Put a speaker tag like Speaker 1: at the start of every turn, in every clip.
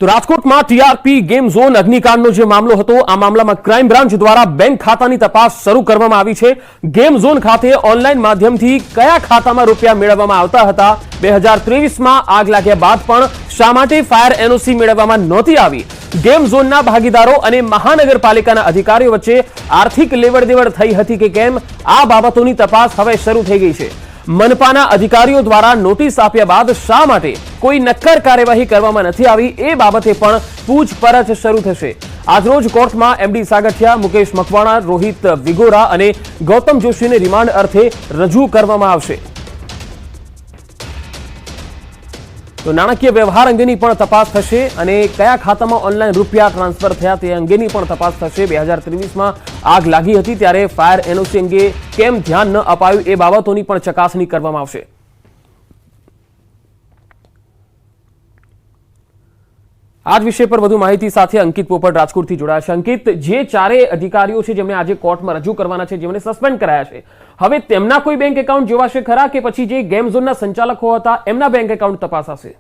Speaker 1: તો રાજકોટમાં TRP game zone અગ્નિકાંડનો જે મામલો હતો, આ મામલામાં ક્રાઇમ બ્રાન્ચ દ્વારા બેંક ખાતાની તપાસ શરૂ કરવામાં આવી છે। ગેમ ઝોન ખાતે ઓનલાઈન માધ્યમથી કયા ખાતામાં રૂપિયા મેળવવામાં આવતા હતા? 2023માં આગ લાગ્યા બાદ પણ શા માટે ફાયર એનઓસી મેળવવામાં નહોતી આવી? ગેમ ઝોનના ભાગીદારો અને મહાનગરપાલિકાના અધિકારીઓ વચ્ચે આર્થિક લેવડદેવડ થઈ હતી કે કેમ? આ બાબતોની તપાસ હવે શરૂ થઈ ગઈ છે। મનપાના અધિકારીઓ દ્વારા નોટિસ આપ્યા બાદ શા માટે કોઈ નક્કર કાર્યવાહી કરવામાં નથી આવી, એ બાબતે પણ પૂછપરછ શરૂ થશે। આજરોજ કોર્ટમાં એમડી સાગઠિયા, મુકેશ મકવાણા, રોહિત વિગોરા અને ગૌતમ જોશીને રિમાન્ડ અર્થે રજૂ કરવામાં આવશે। તો નાણાકીય વ્યવહાર અંગેની પણ તપાસ થશે અને કયા ખાતામાં ઓનલાઈન રૂપિયા ટ્રાન્સફર થયા તે અંગેની પણ તપાસ થશે। 2023માં આગ લાગી હતી ત્યારે ફાયર એનઓસી અંગે કેમ ધ્યાન ન અપાયું, એ બાબતોની પણ ચકાસણી કરવામાં આવશે। આ જ વિષય પર વધુ માહિતી સાથે અંકિત પોપટ રાજકોટથી જોડાયા છે। અંકિત, જે ચારેય અધિકારીઓ છે જેમને આજે કોર્ટમાં રજૂ કરવાના છે, જેમને સસ્પેન્ડ કરાયા છે, હવે તેમના કોઈ બેંક એકાઉન્ટ જોવાશે ખરા કે પછી જે ગેમ ઝોનના સંચાલકો હતા એમના બેંક એકાઉન્ટ તપાસાશે?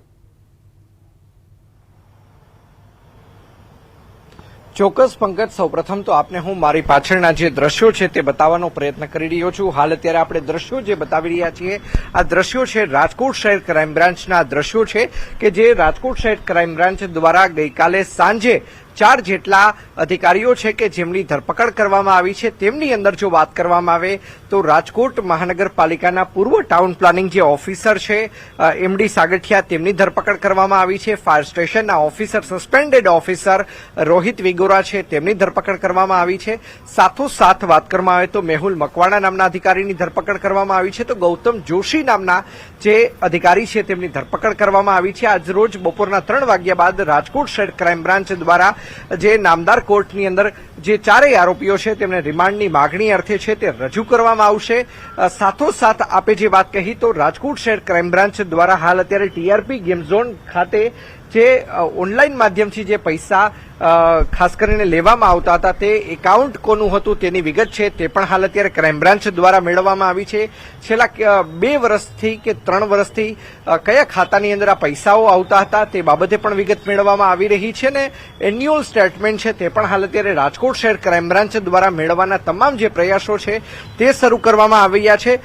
Speaker 2: ચોક્કસ પંકજ, સૌપ્રથમ તો આપને હું મારી પાછળના જે દ્રશ્યો છે તે બતાવવાનો પ્રયત્ન કરી રહ્યો છું। હાલ અત્યારે આપણે દ્રશ્યો જે બતાવી રહ્યા છીએ, આ દ્રશ્યો છે રાજકોટ શહેર ક્રાઇમ બ્રાન્ચના દ્રશ્યો છે કે જે રાજકોટ શહેર ક્રાઇમ બ્રાન્ચ દ્વારા ગઈકાલે સાંજે 4 જેટલા અધિકારીઓ છે કે જેમની ધરપકડ કરવામાં આવી છે। તેમની અંદર જો વાત કરવામાં આવે તો રાજકોટ મહાનગરપાલિકાના પૂર્વ ટાઉન પ્લાનિંગ જે ઓફિસર છે એમડી સાગઠિયા, તેમની ધરપકડ કરવામાં આવી છે। ફાયર સ્ટેશનના officer, suspended officer Rohit Vigora છે, તેમની ધરપકડ કરવામાં આવી છે। સાથોસાથ વાત કરવામાં આવે તો મેહુલ મકવાણા નામના અધિકારીની ધરપકડ કરવામાં આવી છે, તો ગૌતમ જોશી નામના જે અધિકારી છે તેમની ધરપકડ કરવામાં આવી છે। આજ રોજ બપોરના 3 વાગ્યા બાદ રાજકોટ શહેર ક્રાઇમ બ્રાન્ચ દ્વારા જે નામદાર કોર્ટની અંદર જે ચારેય આરોપીઓ છે તેમને રિમાન્ડની માગણી અર્થે છે તે રજૂ કરવામાં આવશે। સાથોસાથ આપે જે વાત કહી તો રાજકોટ શહેર ક્રાઇમ બ્રાન્ચ દ્વારા હાલ અત્યારે ટીઆરપી ગેમ ઝોન ખાતે જે ઓનલાઈન માધ્યમથી જે પૈસા ખાસ કરીને લેવામાં આવતા હતા તે એકાઉન્ટ કોનું હતું તેની વિગત છે તે પણ હાલ અત્યારે ક્રાઇમ બ્રાન્ચ દ્વારા મેળવવામાં આવી છે। છેલ્લા 2 વર્ષથી કે 3 વર્ષથી કયા ખાતાની અંદર આ પૈસાઓ આવતા હતા તે બાબતે પણ વિગત મેળવવામાં આવી રહી છે ને એન્યુઅલ સ્ટેટમેન્ટ છે તે પણ હાલ અત્યારે રાજકોટ શહેર ક્રાઇમ બ્રાન્ચ દ્વારા મેળવવાના તમામ જે પ્રયાસો છે તે શરૂ કરવામાં આવ્યા છે।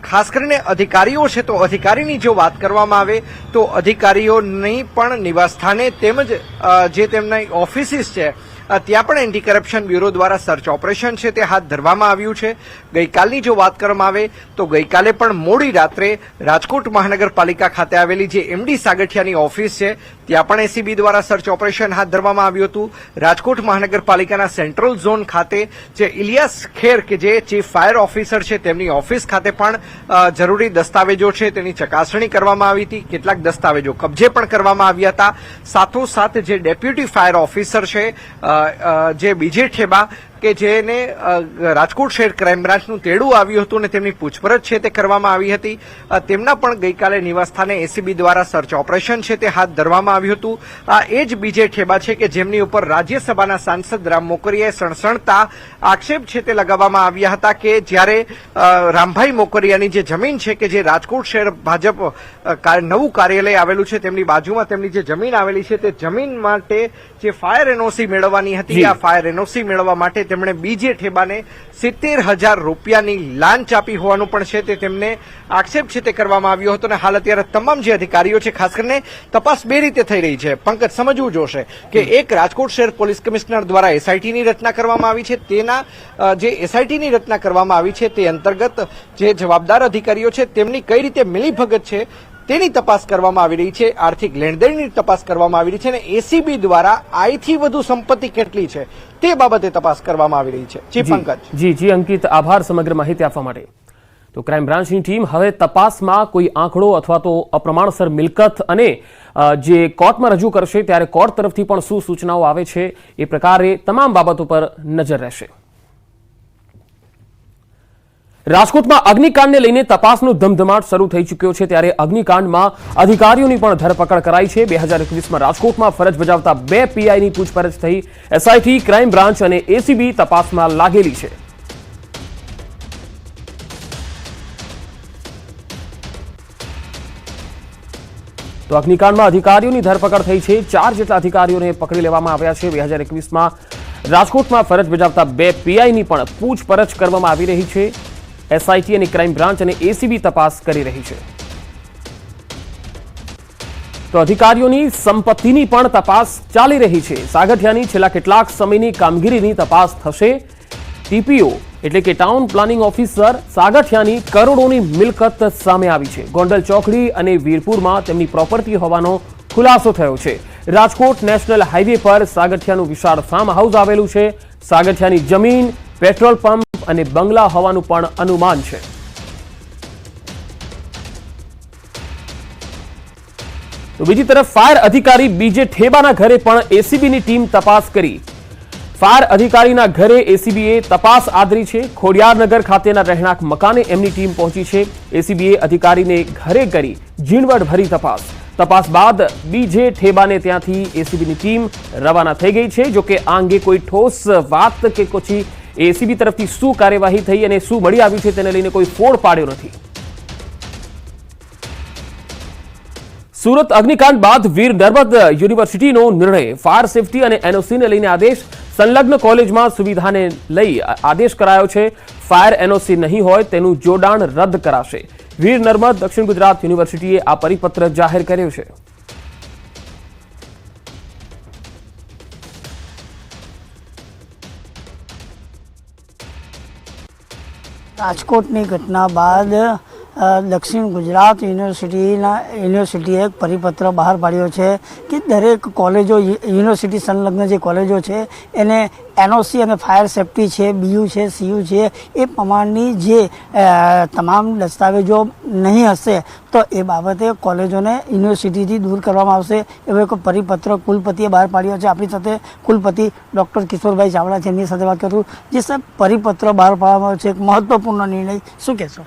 Speaker 2: ખાસ કરીને અધિકારીઓ છે તો અધિકારીની જો વાત કરવામાં આવે તો અધિકારીઓની પણ નિવાસસ્થાને તેમજ જે તેમના ઓફિસીસ છે ત્યાં પણ એન્ટી કરપ્શન બ્યુરો દ્વારા સર્ચ ઓપરેશન છે તે હાથ ધરવામાં આવ્યું છે। ગઈકાલની જો વાત કરવામાં આવે તો ગઈકાલે પણ મોડી રાત્રે રાજકોટ મહાનગરપાલિકા ખાતે આવેલી જે એમડી સાગઠિયાની ઓફિસ છે ત્યાં પણ એસીબી દ્વારા સર્ચ ઓપરેશન હાથ ધરવામાં આવ્યું હતું। રાજકોટ મહાનગરપાલિકાના સેન્ટ્રલ ઝોન ખાતે જે ઇલિયાસ ખેર કે જે ચીફ ફાયર ઓફિસર છે તેમની ઓફિસ ખાતે પણ જરૂરી દસ્તાવેજો છે તેની ચકાસણી કરવામાં આવી હતી, કેટલાક દસ્તાવેજો કબજે પણ કરવામાં આવ્યા હતા। સાથોસાથ જે ડેપ્યુટી ફાયર ઓફિસર છે જે બીજે ઠેબા કે જેને રાજકોટ શહેર ક્રાઇમ બ્રાન્ચનું તેડું આવ્યું હતું અને તેમની પૂછપરછ છે તે કરવામાં આવી હતી, તેમના પણ ગઈકાલે નિવાસસ્થાને એસીબી દ્વારા સર્ચ ઓપરેશન છે તે હાથ ધરવામાં આવ્યું હતું। આ એ જ બીજે ઠેબા છે કે જેમની ઉપર રાજ્યસભાના સાંસદ રામ મોકરિયાએ સણસણતા આક્ષેપ છે તે લગાવવામાં આવ્યા હતા કે જ્યારે રામભાઈ મોકરિયાની જે જમીન છે કે જે રાજકોટ શહેર ભાજપ નવું કાર્યાલય આવેલું છે તેમની બાજુમાં તેમની જે જમીન આવેલી છે તે જમીન માટે જે ફાયર એનઓસી મેળવવાની હતી, આ ફાયર એનઓસી મેળવવા માટે તેમણે બીજે ઠેબાને 70,000 રૂપિયાની લાંચ આપી હોવાનું પણ છે તે તેમને આક્ષેપ છે તે કરવામાં આવ્યો હતો। અને હાલ અત્યારે તમામ જે અધિકારીઓ છે ખાસ કરીને તપાસ 2 રીતે થઈ રહી છે પંકજ, સમજવું જોશે કે એક રાજકોટ શહેર પોલીસ કમિશનર દ્વારા એસઆઈટીની રચના કરવામાં આવી છે, તેના જે એસઆઈટીની રચના કરવામાં આવી છે તે અંતર્ગત જે જવાબદાર અધિકારીઓ છે તેમની કઈ રીતે મિલીભગત છે તેની તપાસ કરવામાં આવી રહી છે, આર્થિક લેણદેણની તપાસ કરવામાં આવી રહી છે અને એસીબી દ્વારા આઈથી વધુ સંપત્તિ કેટલી છે તે બાબતે તપાસ કરવામાં આવી રહી છે। જી પંકજ।
Speaker 1: જી અંકિત, આભાર સમગ્ર માહિતી આપવા માટે। તો ક્રાઇમ બ્રાન્ચની ટીમ હવે તપાસમાં કોઈ આંકડો અથવા તો અપ્રમાણસર મિલકત અને જે કોર્ટમાં રજૂ કરશે ત્યારે કોર્ટ તરફથી પણ શું સૂચનાઓ આવે છે એ પ્રકારે તમામ બાબતો પર નજર રહેશે। રાજકોટમાં અગ્નિકાંડને લઈને તપાસનો ધમધમાટ શરૂ થઈ ચૂક્યો છે ત્યારે અગ્નિકાંડમાં અધિકારીઓની પણ ધરપકડ કરાઈ છે। 2021માં રાજકોટમાં ફરજ બજાવતા 2 પીઆઈની પૂછપરછ થઈ। એસઆઈટી, ક્રાઇમ બ્રાન્ચ અને એસીબી તપાસમાં લાગેલી છે। તો અગ્નિકાંડમાં અધિકારીઓની ધરપકડ થઈ છે. 4 જેટલા અધિકારીઓને પકડી લેવામાં આવ્યા છે. 2021માં રાજકોટમાં ફરજ બજાવતા 2 પીઆઈની પણ પૂછપરછ કરવામાં આવી રહી છે. એસઆઈટી અને ક્રાઇમ બ્રાન્ચ અને એસીબી તપાસ કરી રહી છે. તો અધિકારીઓની સંપત્તિની પણ તપાસ ચાલી રહી છે. સાગઠિયાની છેલ્લા કેટલાક સમયની કામગીરીની તપાસ થશે. ટીપીઓ એટલે કે ટાઉન પ્લાનિંગ ઓફિસર સાગઠિયાની કરોડોની મિલકત સામે આવી છે. ગોંડલ ચોકડી અને વીરપુરમાં તેમની પ્રોપર્ટી હોવાનો ખુલાસો થયો છે. રાજકોટ નેશનલ હાઈવે પર સાગઠિયાનું વિશાળ ફાર્મ હાઉસ આવેલું છે. સાગઠિયાની જમીન, પેટ્રોલ પંપ અને બંગલા હોવાનું પણ અનુમાન છે. તો બીજી તરફ ફાયર અધિકારી બીજે ઠેબાના ઘરે પણ એસીબીની ટીમ તપાસ કરી. ફાયર અધિકારીના ઘરે એસીબીએ તપાસ આદરી છે. ખોડિયારનગર ખાતેના રહેણાંક મકાને એમની ટીમ પહોંચી છે. એસીબીએ અધિકારીને ઘરે કરી ઝીણવટભરી તપાસ બાદ બીજે ઠેબાને ત્યાંથી એસીબીની ટીમ રવાના થઈ ગઈ છે. જોકે આ અંગે કોઈ ઠોસ વાત કે પછી એસીબી તરફથી શું કાર્યવાહી થઈ અને શું મળી આવ્યું છે તેને લઈને કોઈ ફોડ પાડ્યો નથી. સુરત અગ્નિકાંડ બાદ વીર નર્મદ યુનિવર્સિટીનો નિર્ણય. ફાયર સેફટી અને એનઓસીને લઈને આદેશ. સંલગ્ન કોલેજમાં સુવિધાને લઈ આદેશ કરાયો છે. ફાયર એનઓસી નહીં હોય તેનું જોડાણ રદ કરાશે. વીર નર્મદ દક્ષિણ ગુજરાત યુનિવર્સિટીએ આ પરિપત્ર જાહેર કર્યો છે.
Speaker 3: રાજકોટની ઘટના બાદ દક્ષિણ ગુજરાત યુનિવર્સિટીએ એક પરિપત્ર બહાર પાડ્યો છે કે દરેક કોલેજો, યુનિવર્સિટી સંલગ્ન જે કોલેજો છે એને એનઓસી અને ફાયર સેફટી છે, બીયુ છે, સીયુ છે, એ પ્રમાણની જે તમામ દસ્તાવેજો નહીં હશે તો એ બાબતે કોલેજોને યુનિવર્સિટીથી દૂર કરવામાં આવશે એવો એક પરિપત્ર કુલપતિએ બહાર પાડ્યો છે. આપણી સાથે કુલપતિ ડૉક્ટર કિશોરભાઈ ચાવડા છે, એમની સાથે વાત કરું. જે સાહેબ, પરિપત્ર બહાર પાડવામાં આવ્યો છે, એક મહત્વપૂર્ણ નિર્ણય, શું કહેશો?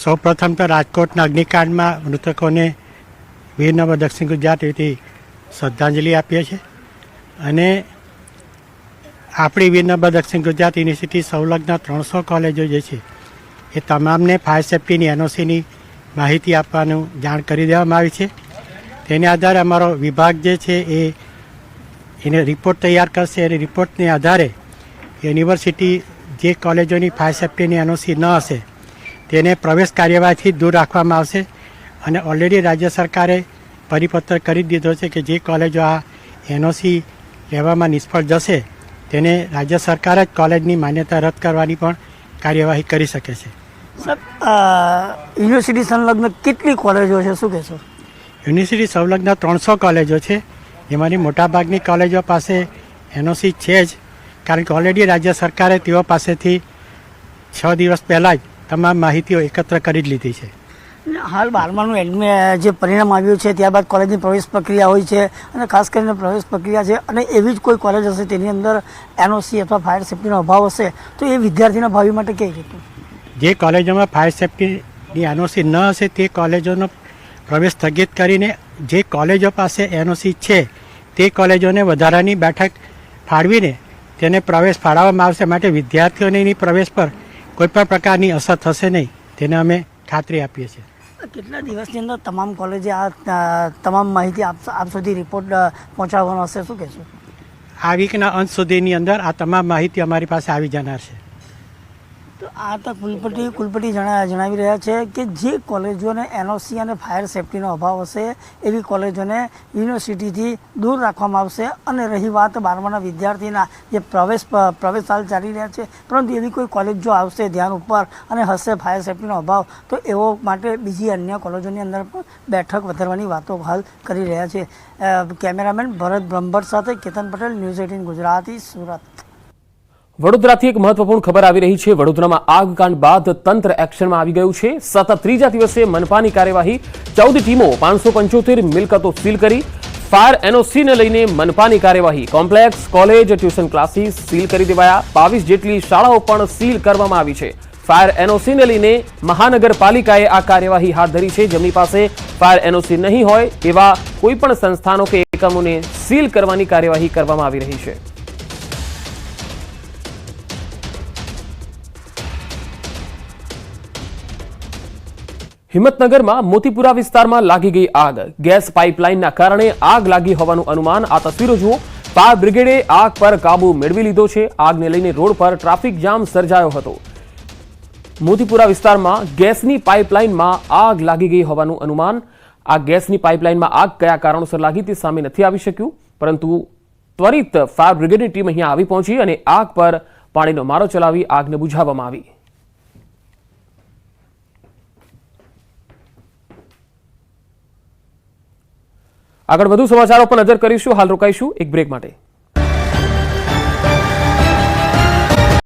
Speaker 4: સૌપ્રથમ તો રાજકોટના અગ્નિકાંડમાં મૃતકોને વીર નર્મદ દક્ષિણ ગુજરાત એવી શ્રદ્ધાંજલિ આપીએ છીએ. અને આપણી વીર નર્મદ દક્ષિણ ગુજરાત યુનિવર્સિટી સંલગ્ન 300 કોલેજો જે છે એ તમામને ફાયર સેફટીની એનઓસીની માહિતી આપવાનું જાણ કરી દેવામાં આવી છે. તેને આધારે અમારો વિભાગ જે છે એને રિપોર્ટ તૈયાર કરશે અને રિપોર્ટને આધારે યુનિવર્સિટી જે કોલેજોની ફાયર સેફટીની એનઓસી ન હશે તેને પ્રવેશ કાર્યવાહીથી દૂર રાખવામાં આવશે. અને ઓલરેડી રાજ્ય સરકારે પરિપત્ર કરી દીધો છે કે જે કોલેજો આ એનઓસી લેવામાં નિષ્ફળ જશે તેને રાજ્ય સરકાર જ કોલેજની માન્યતા રદ કરવાની પણ કાર્યવાહી કરી શકે છે.
Speaker 3: સર, યુનિવર્સિટી સંલગ્ન કેટલી કોલેજો છે, શું કહેશો?
Speaker 4: યુનિવર્સિટી સંલગ્ન 300 કોલેજો છે, જેમાંની મોટાભાગની કોલેજો પાસે એનઓસી છે જ, કારણ કે ઓલરેડી રાજ્ય સરકારે તેઓ પાસેથી 6 દિવસ પહેલાં જ તમામ માહિતીઓ એકત્ર કરી જ લીધી છે.
Speaker 3: હાલ 12માનું જે પરિણામ આવ્યું છે ત્યારબાદ કોલેજની પ્રવેશ પ્રક્રિયા હોય છે અને ખાસ કરીને પ્રવેશ પ્રક્રિયા છે અને એવી જ કોઈ કોલેજ હશે તેની અંદર એનઓસી અથવા ફાયર સેફટીનો અભાવ હશે તો એ વિદ્યાર્થીના ભાવિ માટે કઈ રીતનું?
Speaker 4: જે કોલેજોમાં ફાયર સેફટીની એનઓસી ન હશે તે કોલેજોનો પ્રવેશ સ્થગિત કરીને જે કોલેજો પાસે એનઓસી છે તે કોલેજોને વધારાની બેઠક ફાળવીને તેને પ્રવેશ ફાળવવામાં આવશે. માટે વિદ્યાર્થીઓની પ્રવેશ પર કોઈપણ પ્રકારની અસર થશે નહીં, તેને અમે ખાતરી આપીએ છીએ.
Speaker 3: કેટલા દિવસની અંદર તમામ કોલેજે આ તમામ માહિતી આપ સુધી રિપોર્ટ પહોંચાડવાનો હશે, શું કહેશો?
Speaker 4: આ વીકના અંત સુધીની અંદર આ તમામ માહિતી અમારી પાસે આવી જનાર છે.
Speaker 3: તો આ તો કુલપતિ જણાવી રહ્યા છે કે જે કોલેજોને એનઓસી અને ફાયર સેફટીનો અભાવ હશે એવી કોલેજોને યુનિવર્સિટીથી દૂર રાખવામાં આવશે. અને રહી વાત 12માના વિદ્યાર્થીના જે પ્રવેશ હાલ ચાલી રહ્યા છે, પરંતુ એવી કોઈ કોલેજ જો આવશે ધ્યાન ઉપર અને હશે ફાયર સેફટીનો અભાવ તો એવો માટે બીજી અન્ય કોલેજોની અંદર પણ બેઠક વધારવાની વાતો હાલ કરી રહ્યા છે. કેમેરામેન ભરત બ્રહ્મભટ્ટ સાથે કેતન પટેલ, ન્યૂઝ 18 ગુજરાતી, સુરત.
Speaker 1: વડોદરાથી એક મહત્વપૂર્ણ ખબર આવી રહી છે. વડોદરામાં આગકાંડ બાદ તંત્ર એક્શનમાં આવી ગયું છે. સતત ત્રીજા દિવસે મનપાની કાર્યવાહી. 14 ટીમો 575 મિલકતો સીલ કરી. ફાયર એનઓસીને લઈને મનપાની કાર્યવાહી. Complex, college, tuition classes seal કરી દેવાયા. 22 જેટલી શાળાઓ પણ સીલ કરવામાં આવી છે. ફાયર એનઓસીને લઈને મહાનગરપાલિકાએ આ કાર્યવાહી હાથ ધરી છે. જેમની પાસે ફાયર એનઓસી નહીં હોય એવા કોઈ પણ સંસ્થાનો કે એકમોને સીલ કરવાની કાર્યવાહી કરવામાં આવી રહી છે. હિંમતનગરમાં મોતીપુરા વિસ્તારમાં લાગી ગઈ આગ. ગેસ પાઇપલાઇનના કારણે આગ લાગી હોવાનું અનુમાન. આ તસવીરો જુઓ. ફાયર બ્રિગેડે આગ પર કાબુ મેળવી લીધો છે. આગને લઈને રોડ પર ટ્રાફિક જામ સર્જાયો હતો. મોતીપુરા વિસ્તારમાં ગેસની પાઇપલાઇનમાં આગ લાગી ગઈ હોવાનું અનુમાન. આ ગેસની પાઇપલાઇનમાં આગ કયા કારણોસર લાગી તે સામે નથી આવી શક્યું, પરંતુ ત્વરિત ફાયર બ્રિગેડની ટીમ અહીંયા આવી પહોંચી અને આગ પર પાણીનો મારો ચલાવી આગને બુઝાવવામાં આવી. આગળ વધુ સમાચારો પર નજર કરીશું. હાલ રોકાઈશું એક બ્રેક માટે.